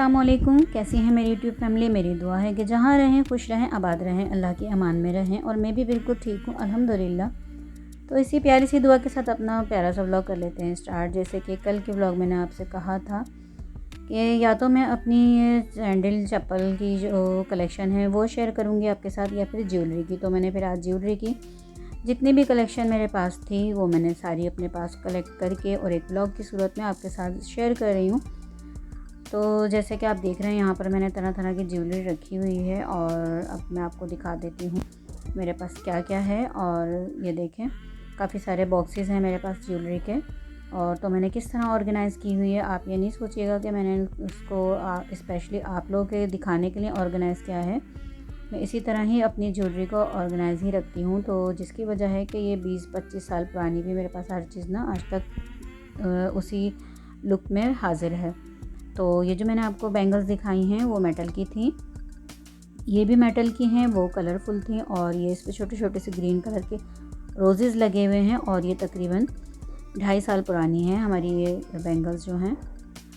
अस्सलामुअलैकुम। कैसी हैं मेरी यूट्यूब फैमिली। मेरी दुआ है कि जहाँ रहें खुश रहें, आबाद रहें, अल्लाह की अमान में रहें और मैं भी बिल्कुल ठीक हूँ अल्हम्दुलिल्लाह। तो इसी प्यारी सी दुआ के साथ अपना प्यारा सा व्लॉग कर लेते हैं स्टार्ट। जैसे कि कल के व्लॉग मैंने आपसे कहा था कि या तो मैं अपनी सैंडल चप्पल की जो कलेक्शन है वो शेयर करूँगी आपके साथ या फिर ज्वेलरी की। तो मैंने फिर आज ज्वेलरी की जितनी भी कलेक्शन मेरे पास थी वो मैंने सारी अपने पास कलेक्ट करके और एक व्लॉग की सूरत में आपके साथ शेयर कर रही हूँ। तो जैसे कि आप देख रहे हैं यहाँ पर मैंने तरह तरह की ज्वेलरी रखी हुई है और अब मैं आपको दिखा देती हूँ मेरे पास क्या क्या है। और ये देखें काफ़ी सारे बॉक्सेस हैं मेरे पास ज्वेलरी के। और तो मैंने किस तरह ऑर्गेनाइज़ की हुई है, आप ये नहीं सोचिएगा कि मैंने उसको स्पेशली आप लोगों के दिखाने के लिए ऑर्गेनाइज़ किया है। मैं इसी तरह ही अपनी ज्वेलरी को ऑर्गेनाइज़ ही रखती हूँ, तो जिसकी वजह है कि ये 20-25 साल पुरानी भी मेरे पास हर चीज़ ना आज तक उसी लुक में हाज़िर है। तो ये जो मैंने आपको बैंगल्स दिखाई हैं वो मेटल की थी, ये भी मेटल की हैं, वो कलरफुल थी। और ये इस पर छोटे छोटे से ग्रीन कलर के रोज़ेज़ लगे हुए हैं और ये तकरीबन 2.5 साल पुरानी है हमारी ये बैंगल्स जो हैं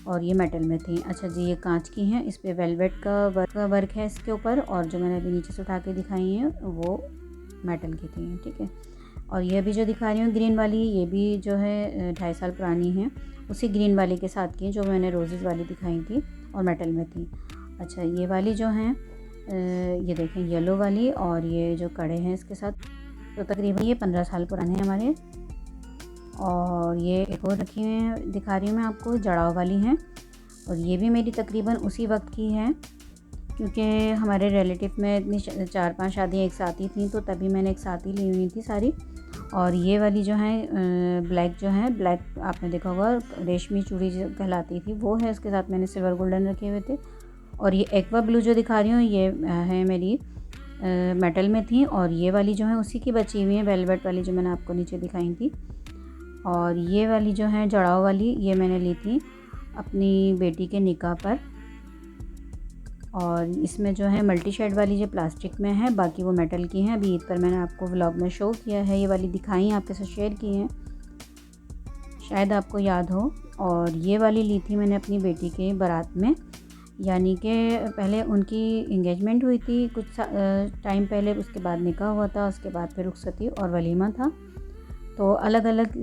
और ये मेटल में थी। अच्छा जी, ये कांच की हैं, इस पर वेलवेट का वर्क है इसके ऊपर। और जो मैंने अभी नीचे से उठा के दिखाई हैं वो मेटल की थी, ठीक है। और ये भी जो दिखा रही हूँ ग्रीन वाली, ये भी जो है 2.5 साल पुरानी है, उसी ग्रीन वाली के साथ की जो मैंने रोज़ेज़ वाली दिखाई थी और मेटल में थी। अच्छा, ये वाली जो हैं ये देखें येलो वाली और ये जो कड़े हैं इसके साथ, तो तकरीबन ये 15 साल पुराने हैं हमारे। और ये एक और रखी हुई है दिखा रही हूँ मैं आपको, जड़ाव वाली हैं और ये भी मेरी तकरीबन उसी वक्त की है, क्योंकि हमारे रिलेटिव में इतनी 4-5 शादियाँ एक साथ ही थी तो तभी मैंने एक साथ ही ली हुई थी सारी। और ये वाली जो है ब्लैक जो है, ब्लैक आपने देखा होगा रेशमी चूड़ी जो कहलाती थी वो है, इसके साथ मैंने सिल्वर गोल्डन रखे हुए थे। और ये एक्वा ब्लू जो दिखा रही हूँ ये है मेरी मेटल में थी। और ये वाली जो है उसी की बची हुई है, वेलवेट वाली जो मैंने आपको नीचे दिखाई थी। और ये वाली जो है जड़ाव वाली, ये मैंने ली थी अपनी बेटी के निकाह पर। और इसमें जो है मल्टी शेड वाली जो प्लास्टिक में है, बाकी वो मेटल की हैं। अभी ईद पर मैंने आपको व्लॉग में शो किया है, ये वाली दिखाई आपके साथ शेयर की हैं, शायद आपको याद हो। और ये वाली ली थी मैंने अपनी बेटी के बारात में, यानी कि पहले उनकी इंगेजमेंट हुई थी कुछ टाइम पहले, उसके बाद निकाह हुआ था, उसके बाद फिर रुखसती और वलीमा था। तो अलग अलग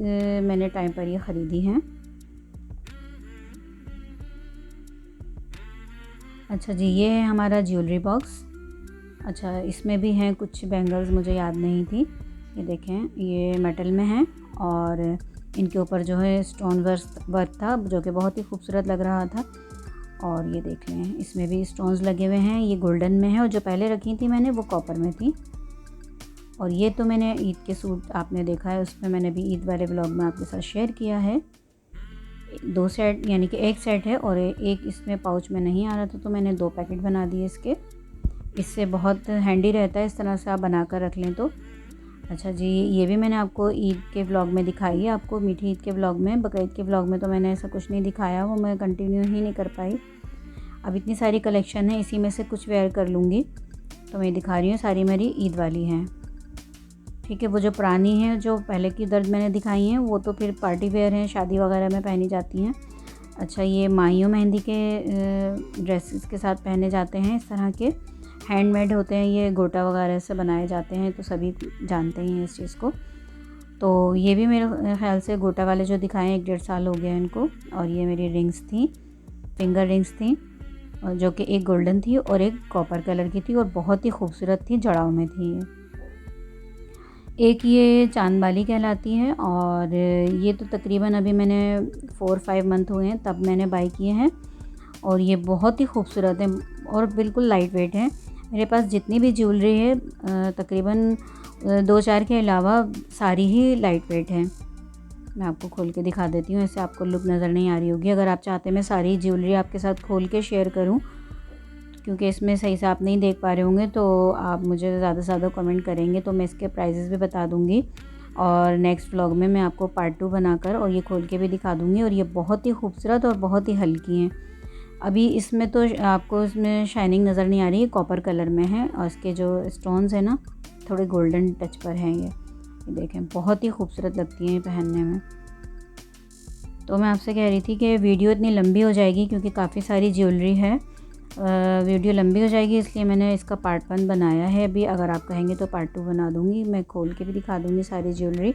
मैंने टाइम पर ये ख़रीदी हैं। अच्छा जी, ये है हमारा ज्वेलरी बॉक्स। अच्छा, इसमें भी हैं कुछ बैंगल्स, मुझे याद नहीं थी। ये देखें ये मेटल में हैं और इनके ऊपर जो है स्टोन वर्क था जो कि बहुत ही खूबसूरत लग रहा था। और ये देख लें इसमें भी स्टोन्स लगे हुए हैं, ये गोल्डन में है और जो पहले रखी थी मैंने वो कॉपर में थी। और ये तो मैंने ईद के सूट आपने देखा है, उसमें मैंने भी ईद वाले ब्लॉग में आपके साथ शेयर किया है। 2 सेट यानी कि एक सेट है और एक इसमें पाउच में नहीं आ रहा था तो मैंने 2 पैकेट बना दिए इसके। इससे बहुत हैंडी रहता है, इस तरह से आप बना कर रख लें तो। अच्छा जी, ये भी मैंने आपको ईद के व्लॉग में दिखाई है, आपको मीठी ईद के व्लॉग में। बकरीद के व्लॉग में तो मैंने ऐसा कुछ नहीं दिखाया, वो मैं कंटिन्यू ही नहीं कर पाई। अब इतनी सारी कलेक्शन है, इसी में से कुछ वेयर कर लूँगी, तो मैं दिखा रही हूँ सारी मेरी ईद वाली हैं, ठीक है। वो जो पुरानी हैं जो पहले की दर्द मैंने दिखाई हैं वो तो फिर पार्टी वेयर हैं, शादी वगैरह में पहनी जाती हैं। अच्छा, ये माइयों मेहंदी के ड्रेसेस के साथ पहने जाते हैं, इस तरह के हैंडमेड होते हैं, ये गोटा वगैरह से बनाए जाते हैं, तो सभी जानते ही हैं इस चीज़ को। तो ये भी मेरे ख्याल से गोटा वाले जो दिखाए हैं 1-1.5 साल हो गया इनको। और ये मेरी रिंग्स थी, फिंगर रिंग्स थी, और जो कि एक गोल्डन थी और एक कॉपर कलर की थी और बहुत ही खूबसूरत थी, जड़ाव में थी ये। एक ये चांद बाली कहलाती है और ये तो तकरीबन अभी मैंने 4-5 मंथ हुए हैं तब मैंने बाई किए हैं और ये बहुत ही खूबसूरत है और बिल्कुल लाइट वेट है। मेरे पास जितनी भी ज्वेलरी है तकरीबन 2-4 के अलावा सारी ही लाइट वेट है। मैं आपको खोल के दिखा देती हूँ, ऐसे आपको लुक नज़र नहीं आ रही होगी। अगर आप चाहते मैं सारी ज्वेलरी आपके साथ खोल के शेयर करूँ, क्योंकि इसमें सही से आप नहीं देख पा रहे होंगे तो आप मुझे ज़्यादा से ज़्यादा कमेंट करेंगे तो मैं इसके प्राइजेज़ भी बता दूँगी। और नेक्स्ट व्लॉग में मैं आपको पार्ट 2 बनाकर और ये खोल के भी दिखा दूँगी। और ये बहुत ही खूबसूरत और बहुत ही हल्की हैं। अभी इसमें तो आपको इसमें शाइनिंग नज़र नहीं आ रही है, कॉपर कलर में है और इसके जो स्टोन्स हैं ना थोड़े गोल्डन टच पर हैं। ये देखें बहुत ही खूबसूरत लगती हैं ये पहनने में। तो मैं आपसे कह रही थी कि वीडियो इतनी लंबी हो जाएगी क्योंकि काफ़ी सारी ज्वेलरी है, वीडियो लंबी हो जाएगी, इसलिए मैंने इसका पार्ट 1 बनाया है। अभी अगर आप कहेंगे तो पार्ट 2 बना दूँगी। मैं खोल के भी दिखा दूँगी सारी ज्वेलरी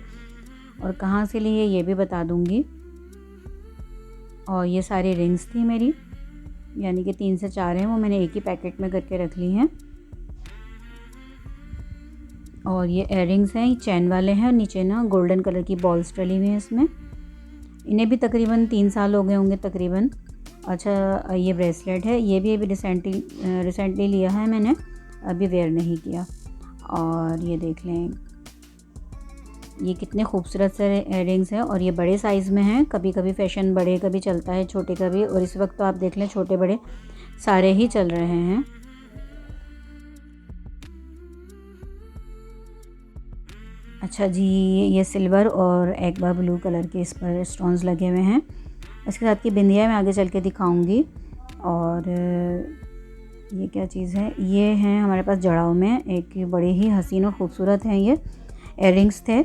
और कहाँ से ली है ये भी बता दूँगी। और ये सारी रिंग्स थी मेरी, यानी कि 3 से 4 हैं, वो मैंने एक ही पैकेट में करके रख ली हैं। और ये इयररिंग्स हैं, ये चैन वाले हैं और नीचे ना गोल्डन कलर की बॉल्स डली हुई हैं इसमें। इन्हें भी तकरीबन 3 साल हो गए होंगे तकरीबन। अच्छा, ये ब्रेसलेट है, ये भी अभी रिसेंटली लिया है मैंने, अभी वेयर नहीं किया। और ये देख लें, ये कितने खूबसूरत से इयररिंग्स हैं और ये बड़े साइज़ में हैं। कभी कभी फैशन बड़े का भी चलता है, छोटे का भी, और इस वक्त तो आप देख लें छोटे बड़े सारे ही चल रहे हैं। अच्छा जी, ये सिल्वर और एक्वा ब्लू कलर के इस पर स्टोन्स लगे हुए हैं। इसके साथ की बिंदिया मैं आगे चल के दिखाऊंगी। और ये क्या चीज़ है, ये हैं हमारे पास जड़ाव में, एक बड़े ही हसीन और ख़ूबसूरत हैं ये इयररिंग्स थे।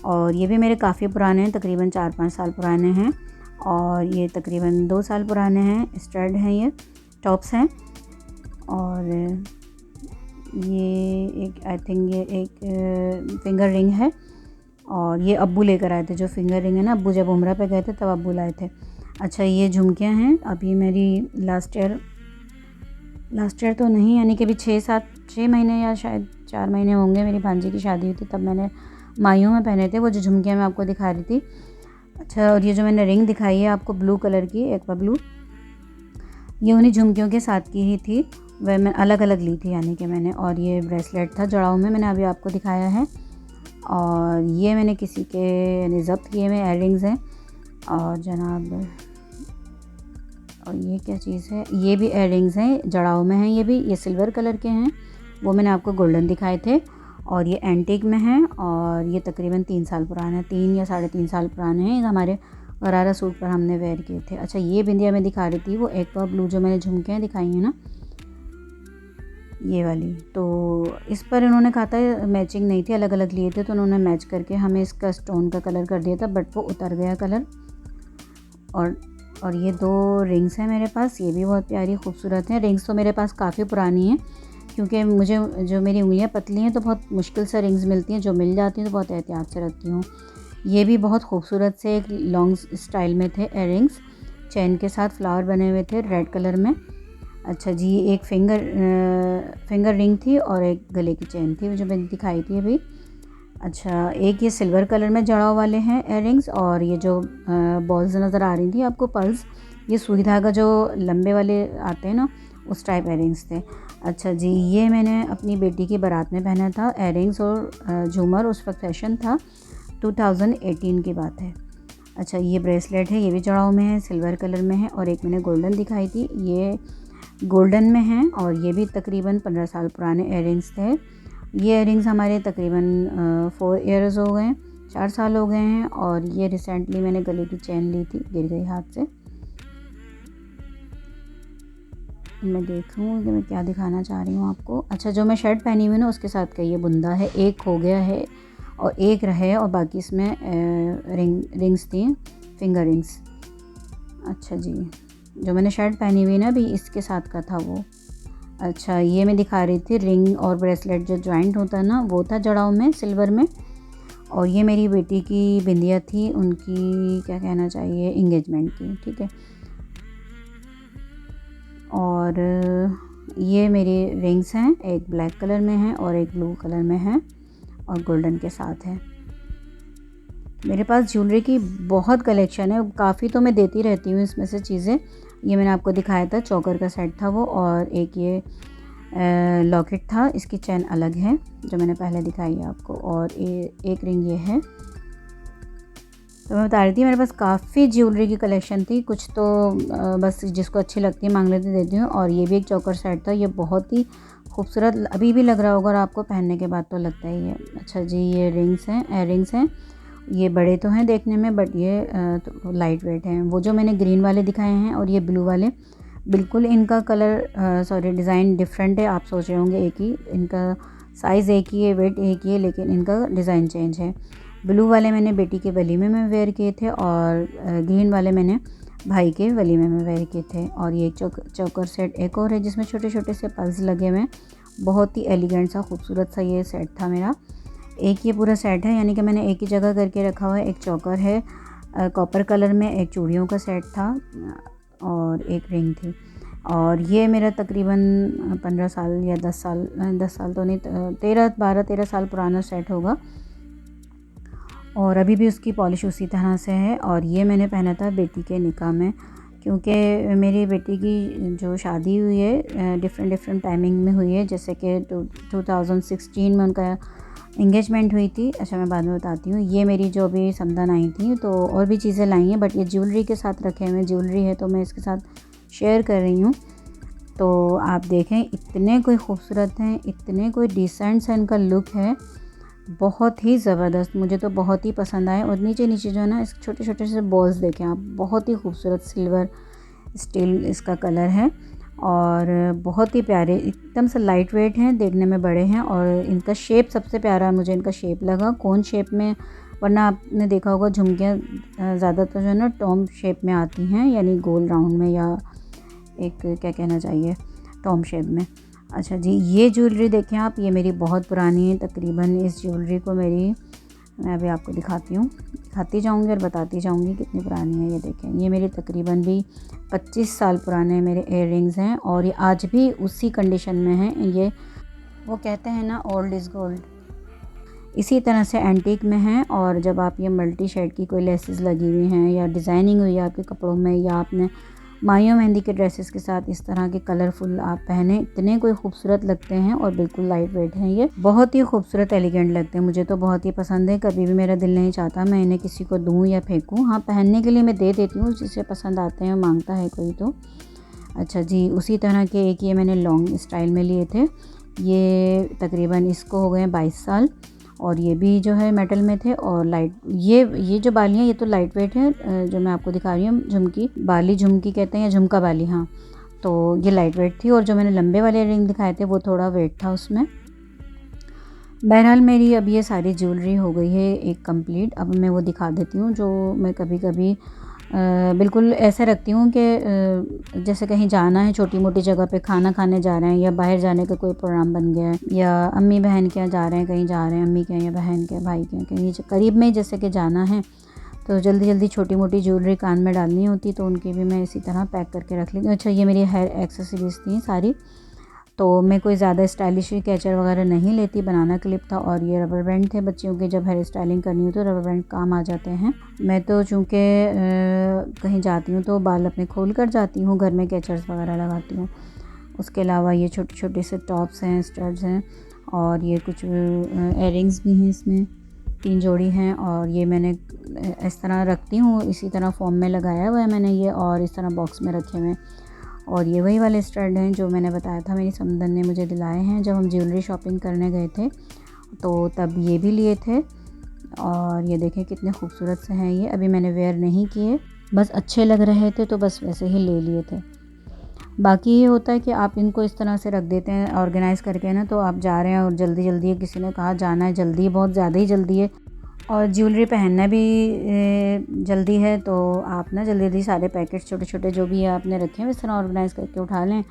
और ये भी मेरे काफ़ी पुराने हैं, तकरीबन 4-5 साल पुराने हैं। और ये तकरीबन 2 साल पुराने हैं। स्टड हैं, ये टॉप्स हैं। और ये एक, आई थिंक ये एक फिंगर रिंग है। और ये अब्बू लेकर आए थे, जो फिंगर रिंग है ना, अब्बू जब उम्रा पे गए थे तब अब्बू लाए थे। अच्छा, ये झुमकियाँ हैं, अभी मेरी लास्ट ईयर तो नहीं, यानी कि अभी 6 महीने या शायद 4 महीने होंगे, मेरी भांजी की शादी हुई थी तब मैंने मायूं में पहने थे वो जो झुमकियाँ मैं आपको दिखा रही थी। अच्छा, और ये जो मैंने रिंग दिखाई है आपको ब्लू कलर की, एक्वा ब्लू, ये उन्हीं झुमकियों के साथ की ही थी, वह मैं अलग अलग ली थी यानी कि मैंने। और ये ब्रेसलेट था जड़ाव में, मैंने अभी आपको दिखाया है। और ये मैंने किसी के यानी ज़ब्त किए हुए इयररिंग्स हैं। और जनाब, और ये क्या चीज़ है, ये भी इयररिंग्स हैं, जड़ाव में हैं, ये सिल्वर कलर के हैं, वो मैंने आपको गोल्डन दिखाए थे। और ये एंटीक में हैं और ये तकरीबन 3 साल पुराने हैं, 3 या 3.5 साल पुराने हैं। हमारे गरारा सूट पर हमने वेयर किए थे। अच्छा, ये बिंदिया मैं दिखा रही थी, वो एक्वा ब्लू जो मैंने झुमकियाँ दिखाई हैं ना, ये वाली, तो इस पर इन्होंने कहा था मैचिंग नहीं थी, अलग अलग लिए थे, तो उन्होंने मैच करके हमें इसका स्टोन का कलर कर दिया था, बट वो उतर गया कलर। और ये 2 रिंग्स हैं मेरे पास, ये भी बहुत प्यारी खूबसूरत हैं। रिंग्स तो मेरे पास काफ़ी पुरानी हैं, क्योंकि मुझे जो मेरी उंगलियां पतली हैं तो बहुत मुश्किल से रिंग्स मिलती हैं, जो मिल जाती हैं तो बहुत एहतियात से रखती हूँ। ये भी बहुत खूबसूरत से एक लॉन्ग स्टाइल में थे इयररिंग्स, चैन के साथ फ्लावर बने हुए थे रेड कलर में। अच्छा जी, एक फिंगर रिंग थी और एक गले की चैन थी जो मैंने दिखाई थी अभी। अच्छा, एक ये सिल्वर कलर में जड़ाव वाले हैं इयररिंग्स, और ये जो बॉल्स नज़र आ रही थी आपको पर्ल्स, ये सुई धागा जो लंबे वाले आते हैं ना, उस टाइप इयररिंग्स थे। अच्छा जी, ये मैंने अपनी बेटी की बारात में पहना था इयररिंग्स और झूमर, उस वक्त फैशन था, 2018 की बात है। अच्छा, ये ब्रेसलेट है, ये भी जड़ाव में है, सिल्वर कलर में है। और एक मैंने गोल्डन दिखाई थी, ये गोल्डन में हैं और ये भी तकरीबन 15 साल पुराने इयररिंग्स थे। ये इयररिंग्स हमारे तकरीबन 4 ईयर्स हो गए, 4 साल हो गए हैं। और ये रिसेंटली मैंने गले की चैन ली थी, गिर गई हाथ से। मैं देखूँ कि मैं क्या दिखाना चाह रही हूँ आपको। अच्छा, जो मैं शर्ट पहनी हुई ना उसके साथ का ये बुंदा है, एक हो गया है और एक रहे, और बाकी इसमें रिंग्स थी, फिंगर रिंग्स। अच्छा जी, जो मैंने शर्ट पहनी हुई ना अभी इसके साथ का था वो। अच्छा, ये मैं दिखा रही थी रिंग और ब्रेसलेट जो जॉइंट होता है ना, वो था जड़ाव में, सिल्वर में। और ये मेरी बेटी की बिंदिया थी, उनकी क्या कहना चाहिए, इंगेजमेंट की, ठीक है। और ये मेरी रिंग्स हैं, एक ब्लैक कलर में है और एक ब्लू कलर में है और गोल्डन के साथ है। मेरे पास ज्वेलरी की बहुत कलेक्शन है, काफ़ी तो मैं देती रहती हूँ इसमें से चीज़ें। ये मैंने आपको दिखाया था, चोकर का सेट था वो, और एक ये लॉकेट था, इसकी चैन अलग है जो मैंने पहले दिखाई है आपको। और एक रिंग ये है। तो मैं बता रही थी मेरे पास काफ़ी ज्वेलरी की कलेक्शन थी, कुछ तो बस जिसको अच्छी लगती है मांग लेती देती हूँ। और ये भी एक चोकर सेट था, ये बहुत ही खूबसूरत अभी भी लग रहा होगा, और आपको पहनने के बाद तो लगता ही है। अच्छा जी, ये रिंग्स हैं, इयररिंग्स हैं, ये बड़े तो हैं देखने में, बट ये तो लाइट वेट हैं। वो जो मैंने ग्रीन वाले दिखाए हैं और ये ब्लू वाले, बिल्कुल इनका कलर डिज़ाइन डिफरेंट है। आप सोच रहे होंगे एक ही, इनका साइज़ एक ही है, वेट एक ही है, लेकिन इनका डिज़ाइन चेंज है। ब्लू वाले मैंने बेटी के वलीमे में वेयर किए थे और ग्रीन वाले मैंने भाई के वलीमे में वेयर किए थे। और ये चोकर सेट एक और है जिसमें छोटे छोटे से पल्स लगे हुए हैं। बहुत ही एलिगेंट सा खूबसूरत सा ये सेट था मेरा। एक ये पूरा सेट है, यानी कि मैंने एक ही जगह करके रखा हुआ है। एक चोकर है कॉपर कलर में, एक चूड़ियों का सेट था और एक रिंग थी। और ये मेरा तकरीबन 15 साल या 10 साल तो नहीं, 13 साल पुराना सेट होगा। और अभी भी उसकी पॉलिश उसी तरह से है। और ये मैंने पहना था बेटी के निकाह में, क्योंकि मेरी बेटी की जो शादी हुई है डिफरेंट टाइमिंग में हुई है। जैसे कि 2016 में उनका इंगेजमेंट हुई थी। अच्छा, मैं बाद में बताती हूँ। ये मेरी जो अभी समदन आई थी, तो और भी चीज़ें लाई हैं, बट ये ज्वेलरी के साथ रखे हुए ज्वेलरी है, तो मैं इसके साथ शेयर कर रही हूँ। तो आप देखें, इतने कोई खूबसूरत हैं, इतने कोई डिसेंट सा इनका लुक है, बहुत ही ज़बरदस्त। मुझे तो बहुत ही पसंद आए। और नीचे जो है ना, इस छोटे छोटे से बॉल्स देखें आप, बहुत ही खूबसूरत सिल्वर स्टील इसका कलर है और बहुत ही प्यारे, एकदम से लाइट वेट हैं, देखने में बड़े हैं। और इनका शेप सबसे प्यारा मुझे इनका शेप लगा, कोन शेप में। वरना आपने देखा होगा झुमकियाँ ज़्यादातर जो है ना टॉम शेप में आती हैं, यानी गोल राउंड में, या एक क्या कहना चाहिए, टॉम शेप में। अच्छा जी, ये ज्वेलरी देखें आप, ये मेरी बहुत पुरानी है। तकरीबन इस ज्वेलरी को मैं अभी आपको दिखाती जाऊंगी और बताती जाऊंगी कितनी पुरानी है। ये देखें, ये मेरी तकरीबन भी 25 साल पुराने मेरे इयर रिंग्स हैं और ये आज भी उसी कंडीशन में हैं। ये वो कहते हैं ना, ओल्ड इज़ गोल्ड, इसी तरह से एंटीक में हैं। और जब आप ये मल्टी शेड की कोई लेसेस लगी हुई हैं या डिज़ाइनिंग हुई है आपके कपड़ों में, या आपने माहियों मेहंदी के ड्रेसेस के साथ इस तरह के कलरफुल आप पहने, इतने कोई खूबसूरत लगते हैं और बिल्कुल लाइट वेट हैं। ये बहुत ही खूबसूरत एलिगेंट लगते हैं, मुझे तो बहुत ही पसंद है। कभी भी मेरा दिल नहीं चाहता मैं इन्हें किसी को दूँ या फेंकूँ। हाँ, पहनने के लिए मैं दे देती हूँ, जिसे पसंद आते हैं, मांगता है कोई तो। अच्छा जी, उसी तरह के एक ये मैंने लॉन्ग स्टाइल में लिए थे। ये तकरीबन इसको हो गए 22 साल और ये भी जो है मेटल में थे। और लाइट ये जो बालियाँ, ये तो लाइट वेट है, जो मैं आपको दिखा रही हूँ। झुमकी कहते हैं या झुमका बाली, हाँ, तो ये लाइट वेट थी। और जो मैंने लंबे वाले रिंग दिखाए थे वो थोड़ा वेट था उसमें। बहरहाल मेरी अब ये सारी ज्वेलरी हो गई है एक कंप्लीट। अब मैं वो दिखा देती हूँ जो मैं कभी कभी बिल्कुल ऐसे रखती हूँ कि जैसे कहीं जाना है, छोटी मोटी जगह पे खाना खाने जा रहे हैं, या बाहर जाने का कोई प्रोग्राम बन गया है, या अम्मी बहन के यहाँ जा रहे हैं, कहीं जा रहे हैं अम्मी के या बहन के भाई के कहीं करीब में जैसे कि जाना है, तो जल्दी जल्दी छोटी मोटी ज्वेलरी कान में डालनी होती, तो उनकी भी मैं इसी तरह पैक करके रख लेती हूँ। अच्छा, ये मेरी हेयर एक्सेसरीज थी सारी, तो मैं कोई ज़्यादा स्टाइलिश कैचर वगैरह नहीं लेती, बनाना क्लिप था और ये रबर बैंड थे। बच्चियों के जब हेयर स्टाइलिंग करनी हो तो रबर बैंड काम आ जाते हैं। मैं तो चूँकि कहीं जाती हूँ तो बाल अपने खोल कर जाती हूँ, घर में कैचर्स वगैरह लगाती हूँ। उसके अलावा ये छोटे छोटे से टॉप्स हैं, स्टड्स हैं, और ये कुछ इयररिंग्स भी हैं, इसमें 3 जोड़ी हैं। और ये मैंने इस तरह रखती हूँ, इसी तरह फॉर्म में लगाया हुआ है मैंने ये, और इस तरह बॉक्स में रखे हुए हैं। और ये वही वाले स्टड हैं जो मैंने बताया था, मेरी समदन ने मुझे दिलाए हैं जब हम ज्वेलरी शॉपिंग करने गए थे, तो तब ये भी लिए थे। और ये देखें कितने खूबसूरत से हैं ये। अभी मैंने वेयर नहीं किए, बस अच्छे लग रहे थे तो बस वैसे ही ले लिए थे। बाकी ये होता है कि आप इनको इस तरह से रख देते हैं ऑर्गेनाइज़ करके ना, तो आप जा रहे हैं और जल्दी जल्दी है, किसी ने कहा जाना है, जल्दी, बहुत ज़्यादा ही जल्दी है, और ज्वेलरी पहनना भी जल्दी है, तो आप ना जल्दी जल्दी सारे पैकेट छोटे छोटे जो भी आपने रखे हैं इस तरह ऑर्गेनाइज़ करके उठा लें,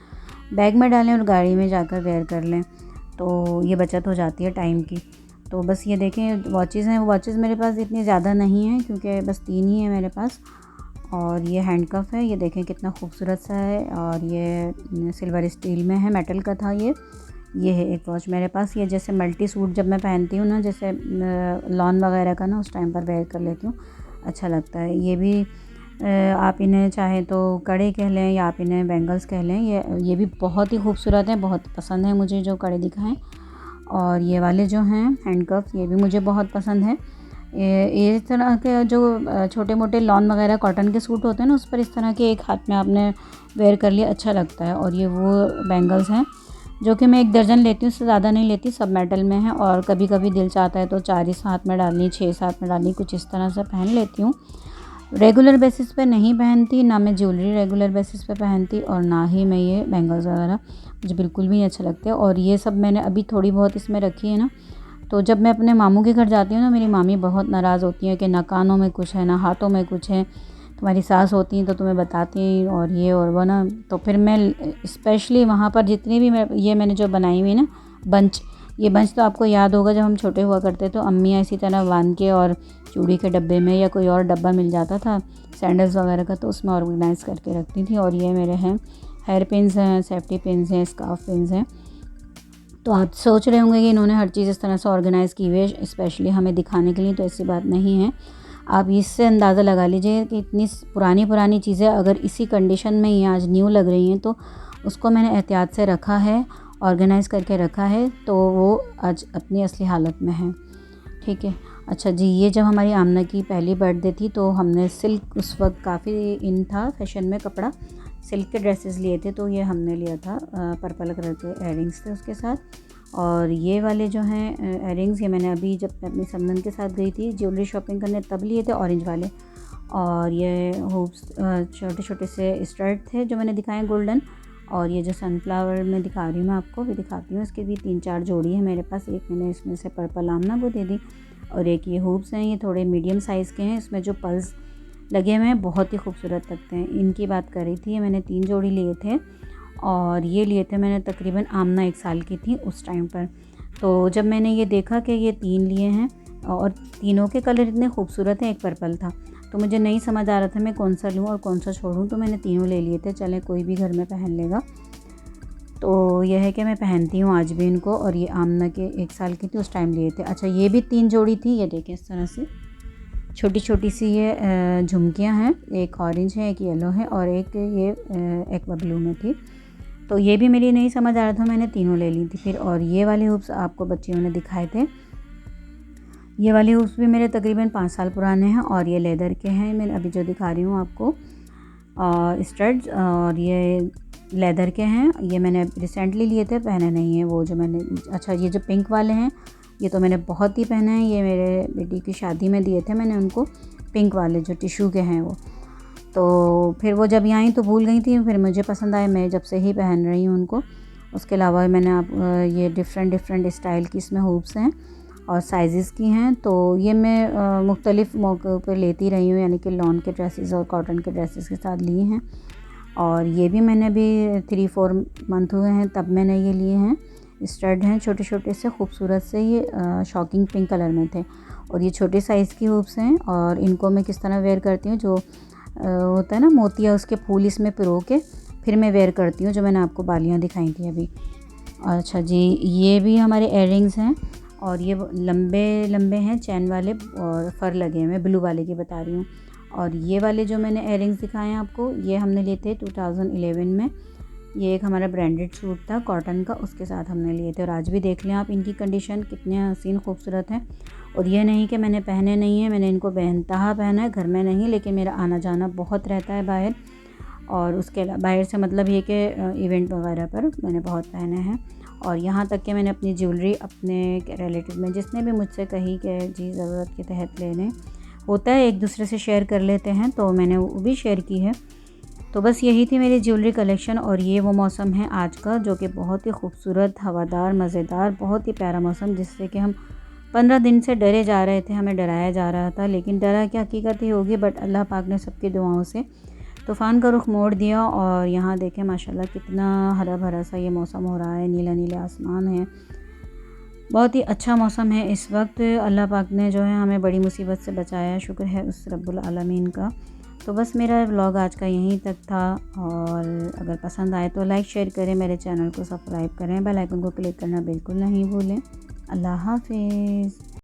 बैग में डालें और गाड़ी में जाकर वेयर कर लें, तो ये बचत हो जाती है टाइम की। तो बस ये देखें वॉचेज़ हैं, वॉचेज़ मेरे पास इतनी ज़्यादा नहीं हैं क्योंकि बस 3 ही है मेरे पास। और ये हैंड कफ है, ये देखें कितना खूबसूरत सा है, और ये सिल्वर स्टील में है, मेटल का था ये है एक वॉच मेरे पास। ये जैसे मल्टी सूट जब मैं पहनती हूँ ना, जैसे लॉन वगैरह का ना, उस टाइम पर वेयर कर लेती हूँ, अच्छा लगता है। ये भी आप इन्हें चाहें तो कड़े कह लें या आप इन्हें बैंगल्स कह लें, ये भी बहुत ही खूबसूरत है, बहुत पसंद है मुझे जो कड़े दिखाएं। और ये वाले जो हैं हैंड कफ, ये भी मुझे बहुत पसंद है। ये इस तरह के जो छोटे मोटे लॉन वगैरह कॉटन के सूट होते हैं ना, उस पर इस तरह के एक हाथ में आपने वेयर कर लिया, अच्छा लगता है। और ये वो बैंगल्स हैं जो कि मैं 1 दर्जन लेती हूँ, उससे ज़्यादा नहीं लेती, सब मेटल में है, और कभी कभी दिल चाहता है तो 4 इस हाथ में डालनी, 6 इस हाथ में डालनी, कुछ इस तरह से पहन लेती हूँ। रेगुलर बेसिस पे नहीं पहनती, ना मैं ज्वेलरी रेगुलर बेसिस पे पहनती, और ना ही मैं ये बैंगल्स वगैरह, मुझे बिल्कुल भी नहीं अच्छे लगते। और ये सब मैंने अभी थोड़ी बहुत इसमें रखी है ना, तो जब मैं अपने मामू के घर जाती हूँ ना, मेरी मामी बहुत नाराज़ होती हैं कि ना कानों में कुछ है ना हाथों में कुछ है, तुम्हारी सास होती हैं तो तुम्हें बताती हैं और ये और वो ना। तो फिर मैं स्पेशली वहाँ पर जितनी भी मैंने जो बनाई हुई ना बंच, ये बंच तो आपको याद होगा जब हम छोटे हुआ करते तो अम्मियाँ इसी तरह बांध के और चूड़ी के डब्बे में या कोई और डब्बा मिल जाता था सैंडल्स वगैरह का, तो उसमें ऑर्गेनाइज़ करके रखती थी। और ये मेरे हैं हेयर पिन्स हैं, सेफ्टी पिन्स हैं, स्कार्फ पिन्स हैं। तो आप सोच रहे होंगे कि इन्होंने हर चीज़ इस तरह से ऑर्गेनाइज़ की हुई है स्पेशली हमें दिखाने के लिए, तो ऐसी बात नहीं है। आप इससे अंदाज़ा लगा लीजिए कि इतनी पुरानी चीज़ें अगर इसी कंडीशन में ही आज न्यू लग रही हैं, तो उसको मैंने एहतियात से रखा है, ऑर्गेनाइज़ करके रखा है, तो वो आज अपनी असली हालत में है। ठीक है। अच्छा जी, ये जब हमारी आमना की पहली बर्थडे थी तो हमने सिल्क, उस वक्त काफ़ी इन था फैशन में कपड़ा, सिल्क के ड्रेसेस लिए थे, तो ये हमने लिया था। पर्पल कलर के एयरिंग्स थे उसके साथ। और ये वाले जो हैं एयरिंग्स, ये मैंने अभी जब मैं अपनी समनन के साथ गई थी ज्वेलरी शॉपिंग करने तब लिए थे, ऑरेंज वाले। और ये हुप्स, छोटे छोटे से स्टड थे जो मैंने दिखाए गोल्डन। और ये जो सनफ्लावर में दिखा रही हूँ मैं आपको, भी दिखाती हूँ, इसके भी 3-4 जोड़ी है मेरे पास। एक मैंने इसमें से पर्पल आमना को दे दी। और एक ये हुप्स हैं, ये थोड़े मीडियम साइज़ के हैं, इसमें जो पल्स लगे हुए हैं बहुत ही खूबसूरत लगते हैं। इनकी बात कर रही थी, ये मैंने 3 जोड़ी लिए थे। और ये लिए थे मैंने तकरीबन आमना 1 साल की थी उस टाइम पर। तो जब मैंने ये देखा कि ये 3 लिए हैं और तीनों के कलर इतने खूबसूरत हैं, एक पर्पल था, तो मुझे नहीं समझ आ रहा था मैं कौन सा लूँ और कौन सा छोड़ूँ, तो मैंने तीनों ले लिए थे। चलें, कोई भी घर में पहन लेगा। तो यह है कि मैं पहनती हूँ आज भी इनको। और ये आमना के 1 साल की थी उस टाइम लिए थे। अच्छा, ये भी 3 जोड़ी थी, ये देखें इस तरह से छोटी छोटी सी ये झुमकियाँ हैं, एक ऑरेंज है, एक येलो है और एक ये एक्वा ब्लू में थी। तो ये भी मेरी नहीं समझ आ रहा था, मैंने तीनों ले ली थी फिर। और ये वाले हुप्स आपको बच्चियों ने दिखाए थे, ये वाले हुप्स भी मेरे तकरीबन 5 साल पुराने हैं और ये लेदर के हैं, मैं अभी जो दिखा रही हूँ आपको। और स्टड्स, और ये लेदर के हैं, ये मैंने रिसेंटली लिए थे, पहने नहीं है वो जो मैंने। अच्छा, ये जो पिंक वाले हैं ये तो मैंने बहुत ही पहने हैं, ये मेरे बेटी की शादी में दिए थे मैंने उनको, पिंक वाले जो टिशू के हैं वो। तो फिर वो जब यहाँ आई तो भूल गई थी, फिर मुझे पसंद आए, मैं जब से ही पहन रही हूँ उनको। उसके अलावा मैंने आप ये डिफरेंट स्टाइल की इसमें हुप्स हैं और साइज़ की हैं। तो ये मैं मुख्तलिफ़ मौक़ों पर लेती रही हूँ, यानी कि लॉन के ड्रेसेस और कॉटन के ड्रेसेस के साथ लिए हैं। और ये भी मैंने अभी 3-4 मंथ हुए हैं तब मैंने ये लिए हैं। स्टड हैं छोटे छोटे से खूबसूरत से, ये शॉकिंग पिंक कलर में थे। और ये छोटे साइज़ की हुप्स हैं और इनको मैं किस तरह वेयर करती हूँ, जो होता है ना मोतिया उसके फूल इसमें पिरो के फिर मैं वेयर करती हूँ, जो मैंने आपको बालियाँ दिखाई थी अभी। अच्छा जी, ये भी हमारे एयरिंग्स हैं और ये लंबे लंबे हैं चैन वाले और फर लगे हुए हैं, ब्लू वाले की बता रही हूँ। और ये वाले जो मैंने एयरिंग्स दिखाए हैं आपको, ये हमने लिए थे 2011 में। ये एक हमारा ब्रांडेड सूट था कॉटन का, उसके साथ हमने लिए थे। और आज भी देख लें आप इनकी कंडीशन कितने हसीन खूबसूरत हैं। और ये नहीं कि मैंने पहने नहीं है, मैंने इनको बेनतहा पहना है, घर में नहीं, लेकिन मेरा आना जाना बहुत रहता है बाहर। और उसके बाहर से मतलब ये कि इवेंट वगैरह पर मैंने बहुत पहने हैं। और यहाँ तक कि मैंने अपनी ज्वेलरी अपने रिलेटिव में जिसने भी मुझसे कही कि जी ज़रूरत के तहत लेने होता है, एक दूसरे से शेयर कर लेते हैं, तो मैंने वो भी शेयर की है। तो बस यही थी मेरी ज्वेलरी कलेक्शन। और ये वो मौसम है आज का जो कि बहुत ही खूबसूरत, हवादार, मज़ेदार, बहुत ही प्यारा मौसम, जिससे कि हम 15 दिन से डरे जा रहे थे, हमें डराया जा रहा था, लेकिन डरा क्या, हकीकत ही होगी। बट अल्लाह पाक ने सबकी दुआओं से तूफ़ान का रुख मोड़ दिया। और यहाँ देखें माशाल्लाह कितना हरा भरा सा ये मौसम हो रहा है, नीला नीला आसमान है, बहुत ही अच्छा मौसम है इस वक्त। अल्लाह पाक ने जो है हमें बड़ी मुसीबत से बचाया, शुक्र है उस रब्बुल आलमीन का। तो बस मेरा व्लॉग आज का यहीं तक था। और अगर पसंद आए तो लाइक शेयर करें, मेरे चैनल को सब्सक्राइब करें, बेल आइकन को क्लिक करना बिल्कुल नहीं भूलें। अल्लाह हाफिज़।